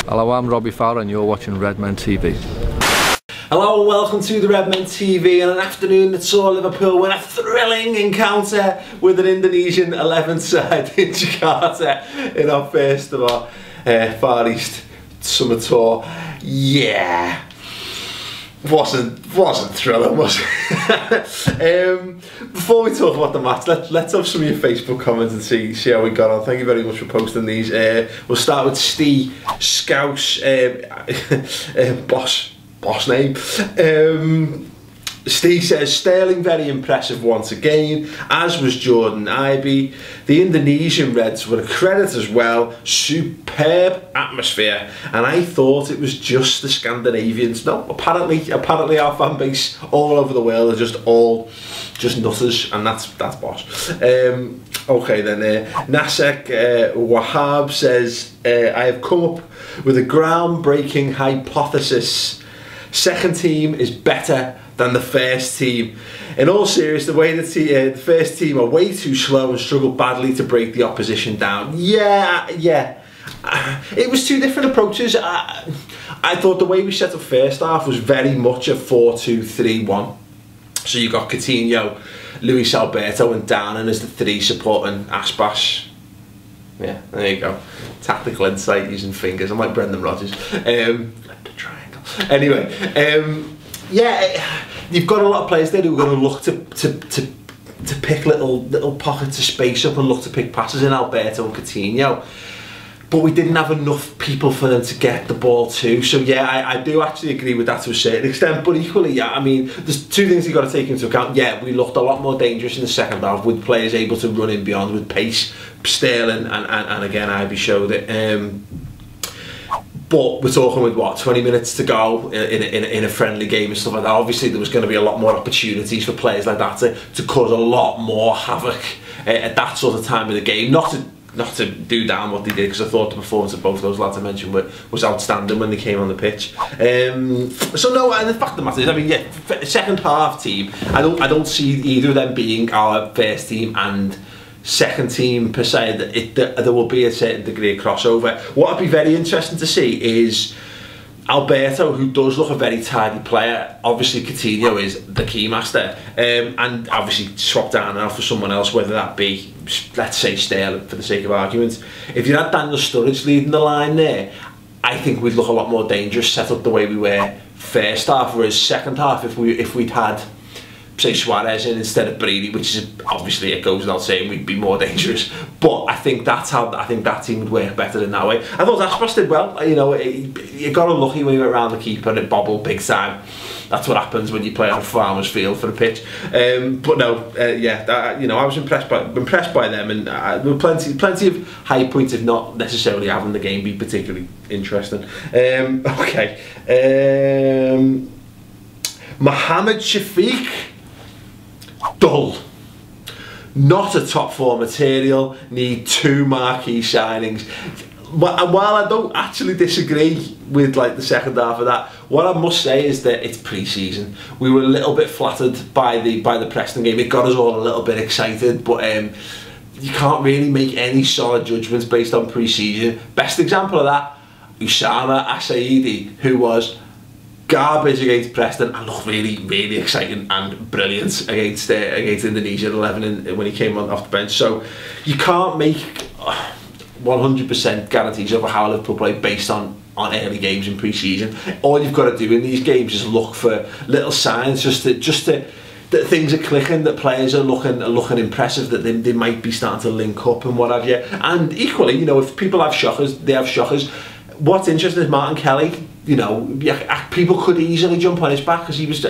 Hello, I'm Robbie Fowler and you're watching Redmen TV. Hello and welcome to the Redmen TV and an afternoon that saw Liverpool win a thrilling encounter with an Indonesian XI side in Jakarta in our first of our Far East summer tour. Yeah, wasn't thrilling, was it? Before we talk about the match, let's have some of your Facebook comments and see how we got on. Thank you very much for posting these. We'll start with Steve Scouse, boss name. Steve says, Sterling very impressive once again, as was Jordon Ibe. The Indonesian Reds were a credit as well. Superb atmosphere, and I thought it was just the Scandinavians. No, apparently our fan base all over the world are just nutters, and that's boss. Okay then, Nasek Wahab says, I have come up with a groundbreaking hypothesis. Second team is better than the first team. In all seriousness, the way that the first team are way too slow and struggle badly to break the opposition down. Yeah. It was two different approaches. I thought the way we set up first half was very much a 4-2-3-1. So you got Coutinho, Luis Alberto and Darnan as the three supporting Aspas. Yeah, there you go. Tactical insight using fingers. I'm like Brendan Rodgers. Triangle. Anyway, yeah, you've got a lot of players there who are going to look to pick little pockets of space up and look to pick passes in Alberto and Coutinho. But we didn't have enough people for them to get the ball to. So yeah, I do actually agree with that to a certain extent. But equally, yeah, I mean, there's two things you've got to take into account. Yeah, we looked a lot more dangerous in the second half with players able to run in beyond with pace. Sterling and again, Ibe showed it. But we're talking with what, 20 minutes to go in a friendly game and stuff like that. Obviously there was going to be a lot more opportunities for players like that to cause a lot more havoc at that sort of time of the game. Not to do down what they did, because I thought the performance of both those lads I mentioned was outstanding when they came on the pitch. So no, and the fact of the matter is, I mean, yeah, second half team, I don't see either of them being our first team and second team per se. There will be a certain degree of crossover. What would be very interesting to see is Alberto, who does look a very tidy player. Obviously Coutinho is the key master, and obviously swap down now for someone else, whether that be, let's say, Sterling for the sake of argument. If you had Daniel Sturridge leading the line there, I think we'd look a lot more dangerous set up the way we were first half, whereas second half, if we'd had, say, Suarez in instead of Brady, which is obviously, it goes without saying, we'd be more dangerous. But I think that's how that team would work better in that way. I thought Aspas did well. You know, you got unlucky when you went around the keeper and it bobbled big time. That's what happens when you play on Farmers Field for a pitch. But no, yeah, you know, I was impressed by them, and there were plenty of high points, if not necessarily having the game be particularly interesting. Okay, Mohamed Shafiq. Dull. Not a top 4 material. Need 2 marquee signings. And while I don't actually disagree with like the second half of that, what I must say is that it's pre-season. We were a little bit flattered by the Preston game. It got us all a little bit excited, but you can't really make any solid judgments based on pre-season. Best example of that, Usama Assaidi, who was garbage against Preston and looked really exciting and brilliant against Indonesia XI when he came off the bench. So you can't make 100% guarantees over how Liverpool play based on early games in pre-season. All you've got to do in these games is look for little signs, just to that things are clicking, that players are looking impressive, that they might be starting to link up and what have you. And equally, you know, if people have shockers, they have shockers. What's interesting is Martin Kelly. You know, people could easily jump on his back because he was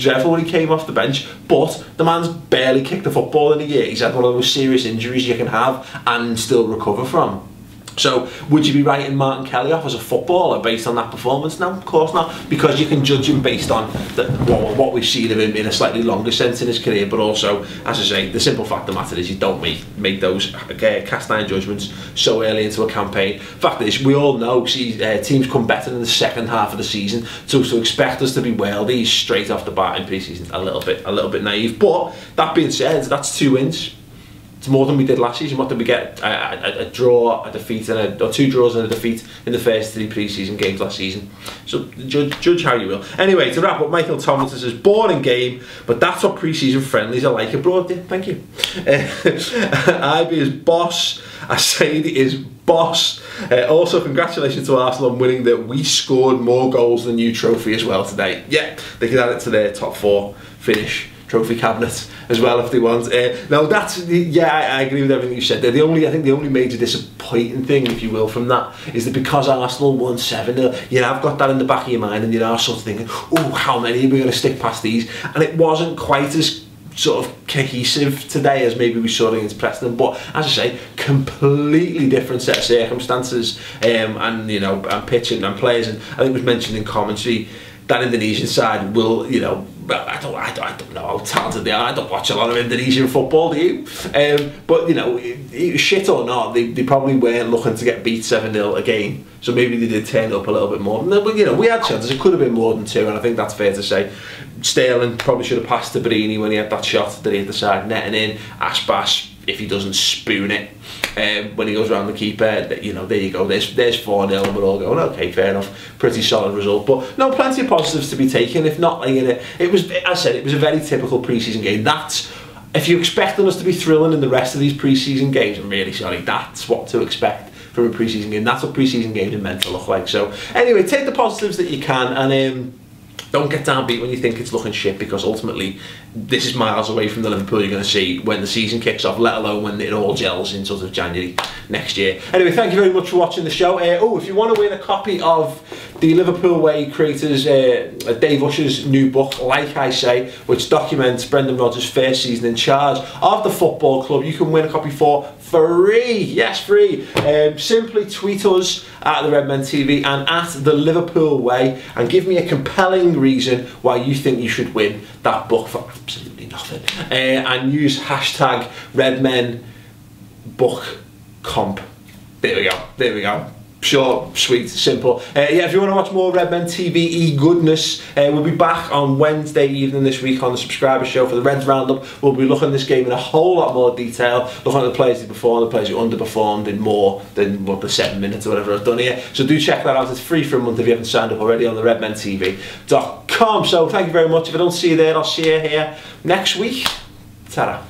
dreadful when he came off the bench, but the man's barely kicked the football in a year. He's had one of those serious injuries you can have and still recover from. So would you be writing Martin Kelly off as a footballer based on that performance? No, of course not, because you can judge him based on what we've seen of him in a slightly longer sense in his career. But also, as I say, the simple fact of the matter is you don't make those cast iron judgments so early into a campaign. Fact is, we all know teams come better in the second half of the season, so to expect us to be worldies straight off the bat in pre-season, a little bit naive. But that being said, that's 2 wins. It's more than we did last season. What did we get? A draw, a defeat, or 2 draws and a defeat in the first 3 pre-season games last season. So judge how you will. Anyway, to wrap up, Michael Tomlinson says, boring game, but that's what pre-season friendlies are like abroad. Yeah, thank you. Ibe is boss. Assaidi is boss. Also, congratulations to Arsenal on winning the We Scored More Goals Than You trophy as well today. Yeah, they can add it to their top 4 finish trophy cabinet as well if they want. No, that's, yeah, I agree with everything you said there. I think the only major disappointing thing, if you will, from that is that because Arsenal won 7-0, you have got that in the back of your mind and you are sort of thinking, oh, how many are we going to stick past these? And it wasn't quite as sort of cohesive today as maybe we saw against Preston, but as I say, completely different set of circumstances, and you know, and pitching and players, and I think it was mentioned in commentary that Indonesian side will, you know, I don't know how talented they are. I don't watch a lot of Indonesian football, do you? But you know, shit or not, they probably weren't looking to get beat 7-0 a game. So maybe they did turn up a little bit more. But you know, we had chances. It could have been more than 2, and I think that's fair to say. Sterling probably should have passed to Barini when he had that shot that he hit the side netting in. Aspas, if he doesn't spoon it when he goes around the keeper, you know, there you go. There's 4-0, and we're all going, okay, fair enough, pretty solid result. But no, plenty of positives to be taken. If not, like, it was, as I said, it was a very typical pre-season game. That's, if you're expecting us to be thrilling in the rest of these pre-season games, I'm really sorry. That's what to expect from a pre-season game. That's what pre-season games are meant to look like. So anyway, take the positives that you can, and don't get downbeat when you think it's looking shit, because ultimately this is miles away from the Liverpool you're going to see when the season kicks off, let alone when it all gels in sort of January next year. Anyway, thank you very much for watching the show. Oh, if you want to win a copy of the Liverpool Way creators Dave Usher's new book, Like I Say, which documents Brendan Rodgers' first season in charge of the football club, you can win a copy for free. Yes, free. Simply tweet us at the Redmen TV and at the Liverpool Way and give me a compelling reason why you think you should win that book for absolutely nothing, and use hashtag Redmen Book Comp. There we go. Short, sweet, simple. Yeah, if you want to watch more Redmen TV goodness, we'll be back on Wednesday evening this week on the subscriber show for the Reds Roundup. We'll be looking at this game in a whole lot more detail, looking at the players who performed, the players who underperformed in more than what the 7 minutes or whatever I've done here. So do check that out. It's free for a month if you haven't signed up already on the redmentv.com. So thank you very much. If I don't see you there, I'll see you here next week. Ta-ra.